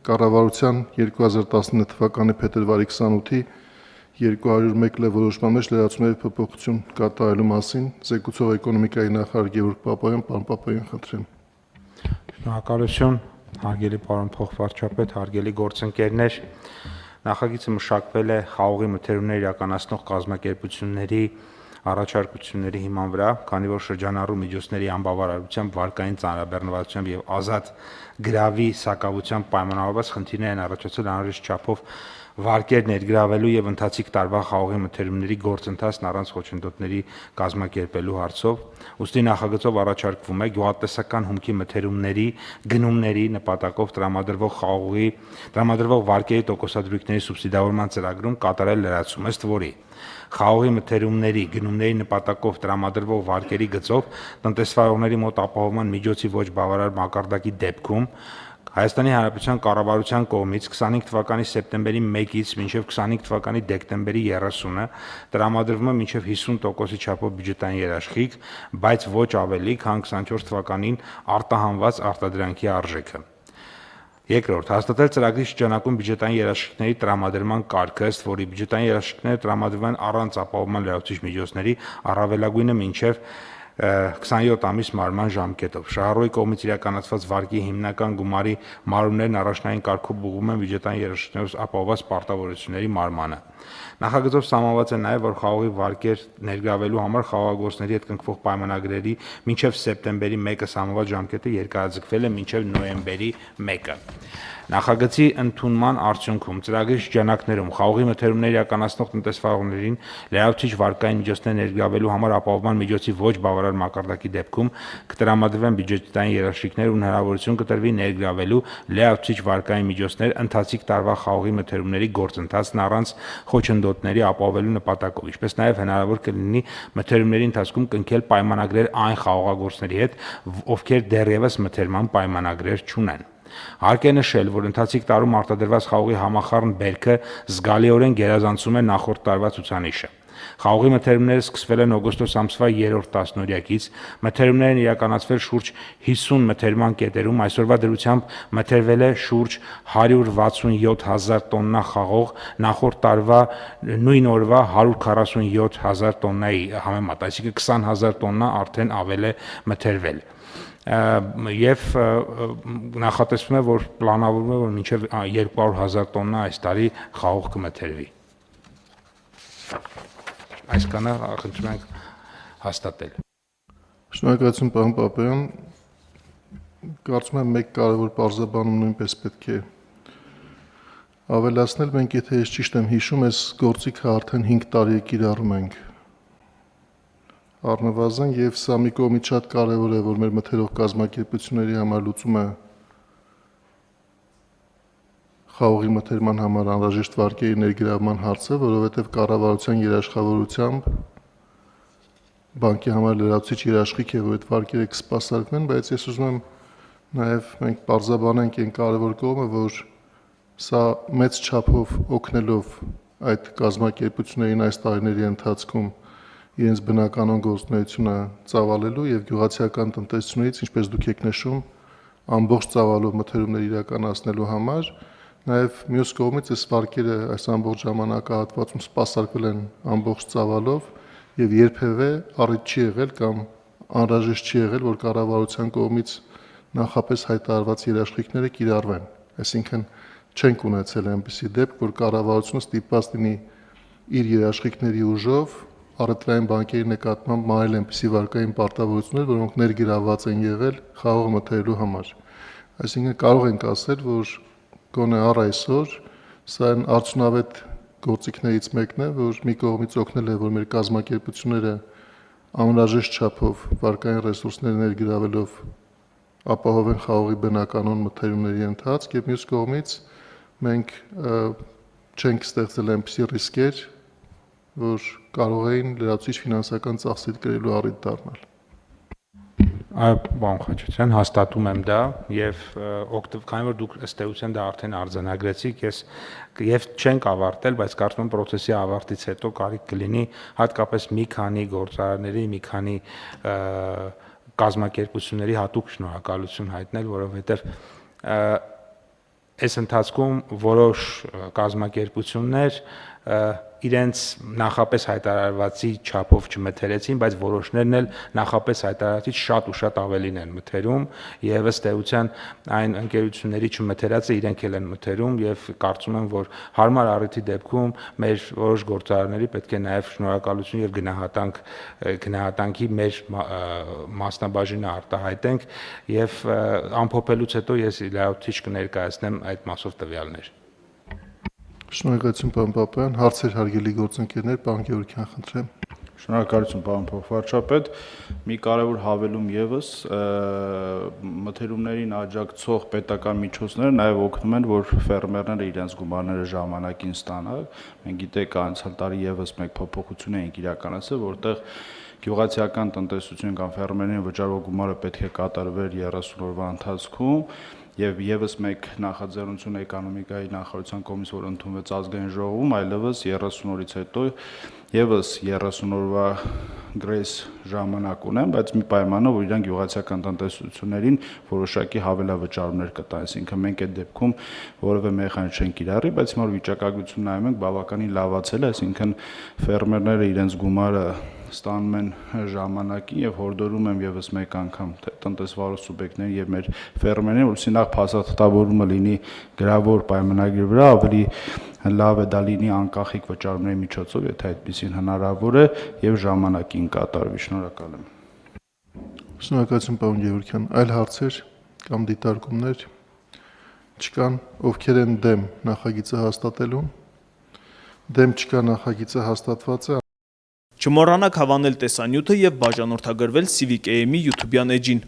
կառավարության 2019 թվականի փետրվարի 28-ի 201 լեվ որոշման մեջ լրացումների փոփոխություն կատարելու մասին զեկուցող էկոնոմիկայի նախարար Գևորգ Պապայան, պարոն Պապայան, խնդրեմ։ Շնորհակալություն, հարգելի պարոն փոխվարչապետ, հարգելի գործընկերներ, նախագիծը մշակվել է խաղողի մթերումներ իրականացնող կազմակերպությունների առաջարկությունների հիման վրա, քանի որ շրջանառու միջոցների անբավարարությամբ, վարկային ծանրաբեռնվածությամբ եւ ազատ գրավի սակավությամբ պայմանավորված խնդիրներ են առաջացել անհրաժեշտ չափով վարկեր ներգրավելու եւ ընթացիկ տարվա խաղողի մթերումների գործընթացն առանց խոչընդոտների կազմակերպելու հարցով, ուստի նախագծով առաջարկվում է գյուղատնտեսական հումքի մթերումների գնումների նպատակով տրամադրվող վարկերի տոկոսադրույքների սուբսիդավորման ծրագրում կատարել լրացում, ըստ որի խաղողի մթերումների գնումների նպատակով տրամադրվող վարկերի գծով տնտեսվարողների մոտ ապահովման միջոցի ոչ բավարար մակարդակի դեպքում Հայաստանի Հանրապետության կառավարության կողմից 25 թվականի սեպտեմբերի 1-ից մինչև 25 թվականի դեկտեմբերի 30-ը տրամադրվում է մինչև 50% չափով բյուջետային երաշխիք, բայց ոչ ավելի, քան 24 թվականին արտահանված արտադրանքի արժեքը։ Երկրորդ, հաստատել ծրագրի շրջանակում բյուջետային երաշխիքների տրամադրման կարգը, ըստ որի բյուջետային երաշխիքները տրամադրվում են առանց ապահովման լրացուցիչ միջոցների, առավելագույնը մինչև 27 ամիս մարման ժամկետով։ Շահառուի կողմից իրականացված վարկի հիմնական գումարի մարումներն առաջնային կարգով ուղղվում են բյուջետային երաշխիքներով ապահովված պարտավորությունների մարմանը։ Նախագծով սահմանված է նաև, որ խաղողի վարկեր ներգրավելու համար խաղողագործների հետ կնքվող պայմանագրերի մինչև սեպտեմբերի 1-ը սահմանված ժամկետը երկարաձգվել է մինչև նոյեմբերի 1-ը։ Նախագծի ընդունման արդյունքում ծրագրի շրջանակներում խաղողի մթերումներ իրականացնող տնտեսվարողներին լրացուցիչ վարկային միջոցներ ներգրավելու համար ապահովման միջոցի ոչ բավարար մակարդակի դեպքում կտրամադրվեն բյուջետային երաշխիքներ ու հնարավորություն կտրվի ներգրավելու լրացուցիչ վարկային միջոցներ ընթացիկ տարվա խաղողի մթերումների գործընթացն առանց խոչընդոտների ապահովելու նպատակով, ինչպես նաև հնարավոր կլինի մթերումների ընթացքում կնքել պայմանագրեր այն խաղողագործների հետ, ովքեր դեռևս մթերման պայմանագրեր չունեն։ Հարկ է նշել, որ ընթացիկ տարում արտադրված խաղողի համախառն բերքը զգալիորեն գերազանցում է նախորդ տարվա ցուցանիշը։ Խաղողի մթերումները սկսվել են օգոստոս ամսվա 3-րդ տասնօրյակից, մթերումներ են իրականացվել շուրջ 50 մթերման կետերում, այսօրվա դրությամբ մթերվել է շուրջ 167,000 տոննա խաղող, նախորդ տարվա նույն օրվա 147,000 տոննայի համեմատ, այսինքն 20,000 տոննա արդեն ավել է մթերվել։ Եվ նախատեսվում է, որ պլանավորվում է, որ մինչև 200,000 տոննա այս տարի խաղող կմթերվի։ Այսքանը խնդրում ենք հաստատել։ Շնորհակալություն, պարոն Պապայան։ Կարծում եմ մեկ կարևոր պարզաբանում նույնպես պետք է ավելացնել, մենք եթե ես ճիշտ եմ հիշում, այս գործիքը արդեն 5 տարի է կիրառում ենք առնվազն եւ սա մի կողմից շատ կարեւոր է, որ մեր մթերող կազմակերպությունների համար լուծումը խաղողի մթերման համար անհրաժեշտ վարկերի ներգրավման հարցը, որովհետեւ կառավարության երաշխավորությամբ բանկի համար լրացուցիչ երաշխիք է, որ այդ վարկերը կսպասարկվեն, բայց ես ուզում եմ նաեւ մենք պարզաբանենք այն կարեւոր կողմը, որ սա մեծ չափով օգնելով այդ կազմակերպություններին այս տարիների ընթացքում իրենց բնականոն գործունեությունը ծավալելու եւ գյուղացիական տնտեսությունից, ինչպես դուք եք նշում, ամբողջ ծավալով մթերումներ իրականացնելու համար, նաեւ մյուս կողմից այս վարկերը այս ամբողջ ժամանակահատվածում սպասարկվել են ամբողջ ծավալով եւ երբեւե առիթ չի եղել կամ անհրաժեշտ չի եղել, որ կառավարության կողմից նախապես հայտարարված երաշխիքները կիրառվեն։ Այսինքն չենք ունեցել այնպիսի դեպք, որ կառավարությունը ստիպված լինի իր երաշխիքների ուժով առևտրային բանկերի նկատմամբ մարել այնպիսի վարկային պարտավորություններ, որոնք ներգրավված են եղել խաղող մթերելու համար։ Այսինքն կարող ենք ասել, որ գոնե առ այսօր սա այն արդյունավետ գործիքներից մեկն է, որ մի կողմից օգնել է, որ մեր կազմակերպությունները անհրաժեշտ չափով վարկային ռեսուրսներ ներգրավելով ապահովեն խաղողի բնականոն մթերումների ընթացք եւ մյուս կողմից մենք չենք ստեղծել այնպիսի ռիսկեր, որ կարող էին լրացուցիչ ֆինանսական ծախսեր կրելու առիթ դառնալ։ Այո, պարոն Խաչատրյան, հաստատում եմ դա եւ քանի որ դուք ըստ էության դա արդեն արձանագրեցիք, ես եւ չենք ավարտել, բայց կարծում եմ process-ի ավարտից հետո կարիք կլինի հատկապես մի քանի գործարարների, մի քանի կազմակերպությունների հատուկ շնորհակալություն հայտնել, որովհետեւ այս ընթացքում որոշ կազմակերպություններ իրենց նախապես հայտարարվածի չափով չմթերեցին, բայց որոշներն էլ նախապես հայտարարածից շատ ու շատ ավելին են մթերում եւ ըստ էության այն ընկերությունների չմթերածը իրենք էլ են մթերում եւ կարծում եմ, որ հարմար առիթի դեպքում մեր որոշ գործարարների պետք է նաեւ շնորհակալություն եւ գնահատանքի մեր մասնաբաժինը արտահայտենք եւ ամփոփելուց հետո ես լրացուցիչ կներկայացնեմ այդ մասով տվյալներ։ Շնորհակալություն, պարոն Պապայան, հարցեր հարգելի գործընկերներ, պարոն Գևորգյան, խնդրեմ։ Շնորհակալություն, պարոն փոխվարչապետ։ Մի կարևոր հավելում եւս մթերումներին աջակցող պետական միջոցները նաեւ օգնում են, որ ֆերմերները իրենց գումարները ժամանակին ստանան։ Մենք գիտենք, անցյալ տարի եւս մեկ փոփոխություն էինք իրականացրել, որտեղ գյուղացիական տնտեսություն կամ ֆերմերներին վճարվող գումարը պետք է կատարվեր 30 օրվա ընթացքում եւ եւս մեկ նախաձեռնություն էկոնոմիկայի նախարարության կողմից, որ ընդունվեց ազգային ժողովում, այլևս 30 օրից հետո եւս 30 օրվա գրեյս ժամանակ ունեն, բայց մի պայմանով, որ իրանք գյուղացիական տնտեսություններին որոշակի հավելավճարումներ կտան, այսինքն մենք այդ դեպքում որևէ մեխանիզմ չենք կիրառի, բայց հիմա վիճակագրություն նայում ենք բավականին լավացել է, այսինքն ֆերմերները իրենց գումարը ստանում են ժամանակին եւ հորդորում եմ եւս մեկ անգամ տնտեսվարող սուբյեկտներին եւ մեր ֆերմերներին, որովհետեւ նախ փաստաթղթավորումը լինի գրավոր պայմանագրի վրա, ավելի լավ է դա լինի անկախիկ վճարումների միջոցով, եթե այդպեսին հնարավոր է եւ ժամանակին կատարվի։ Շնորհակալ եմ։ Շնորհակալություն, պարոն Գևորգյան, այլ հարցեր կամ դիտարկումներ չկան, ովքեր են դեմ նախագիծը հաստատելուն։ Դեմ չկա, նախագիծը հաստատված է։ Չմոռանաք հավանել տեսանյութը եւ բաժանորդագրվել Civic AM-ի YouTube-յան էջին։